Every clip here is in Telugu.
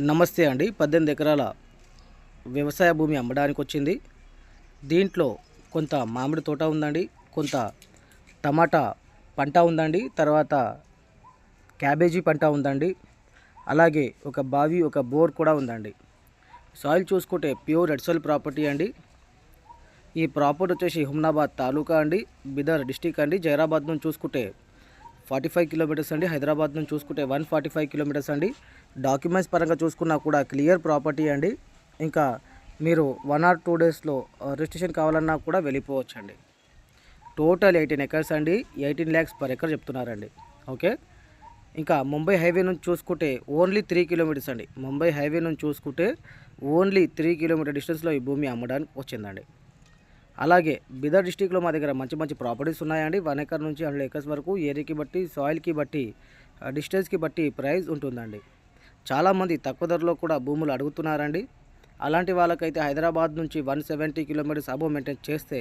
నమస్తే అండి. 18 ఎకరాల వ్యవసాయ భూమి అమ్మడానికి వచ్చింది. దీంట్లో కొంత మామిడి తోట ఉందండి, కొంత టమాటా పంట ఉందండి, తర్వాత క్యాబేజీ పంట ఉందండి, అలాగే ఒక బావి, ఒక బోర్ కూడా ఉందండి. సాయిల్ చూసుకుంటే ప్యూర్ రెడ్ సాయిల్ ప్రాపర్టీ అండి. ఈ ప్రాపర్టీ వచ్చేసి హుమ్నాబాద్ తాలూకా అండి, బిదర్ డిస్టిక్ అండి. జైరాబాద్ నుంచి చూసుకుంటే 45 కిలోమీటర్స్ అండి. హైదరాబాద్ నుంచి చూసుకుంటే 145 కిలోమీటర్స్ అండి. డాక్యుమెంట్స్ పరంగా చూసుకున్నా కూడా క్లియర్ ప్రాపర్టీ అండి. ఇంకా మీరు 1 or 2 డేస్లో రిజిస్ట్రేషన్ కావాలన్నా కూడా వెళ్ళిపోవచ్చండి. టోటల్ 18 ఎకర్స్ అండి. 18 lakhs per ఎకర్ చెప్తున్నారండి. ఓకే. ఇంకా ముంబై హైవే నుంచి చూసుకుంటే ఓన్లీ 3 కిలోమీటర్స్ అండి. ముంబై హైవే నుంచి చూసుకుంటే ఓన్లీ 3 కిలోమీటర్ డిస్టెన్స్లో ఈ భూమి అమ్మడానికి వచ్చిందండి. అలాగే బిదర్ డిస్టిక్లో మా దగ్గర మంచి మంచి ప్రాపర్టీస్ ఉన్నాయండి. 1 ఎకర్ నుంచి 100 ఎకర్స్ వరకు ఏరియాకి బట్టి, సాయిల్కి బట్టి, డిస్టెన్స్కి బట్టి ప్రైస్ ఉంటుందండి. చాలామంది తక్కువ ధరలో కూడా భూములు అడుగుతున్నారండి. అలాంటి వాళ్ళకైతే హైదరాబాద్ నుంచి 170 కిలోమీటర్స్ అబోవ్ మెయింటైన్ చేస్తే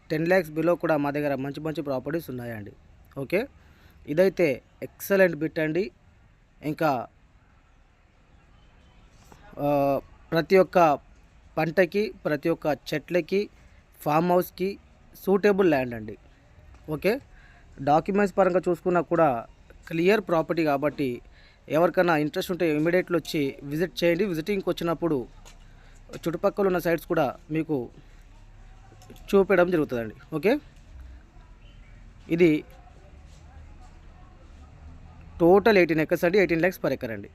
10 lakhs బిలో కూడా మా దగ్గర మంచి మంచి ప్రాపర్టీస్ ఉన్నాయండి. ఓకే. ఇదైతే ఎక్సలెంట్ బిట్ అండి. ఇంకా ప్రతి ఒక్క పంటకి, ప్రతి ఒక్క చెట్లకి, ఫామ్ హౌస్కి సూటబుల్ ల్యాండ్ అండి. ఓకే. డాక్యుమెంట్స్ పరంగా చూసుకున్నా కూడా క్లియర్ ప్రాపర్టీ కాబట్టి ఎవరికైనా ఇంట్రెస్ట్ ఉంటే ఇమీడియట్లో వచ్చి విజిట్ చేయండి. విజిటింగ్కి వచ్చినప్పుడు చుట్టుపక్కల ఉన్న సైట్స్ కూడా మీకు చూపించడం జరుగుతుందండి. ఓకే. ఇది టోటల్ 18 ఎకర్స్ అండి. 18 lakhs per ఎకర్ అండి.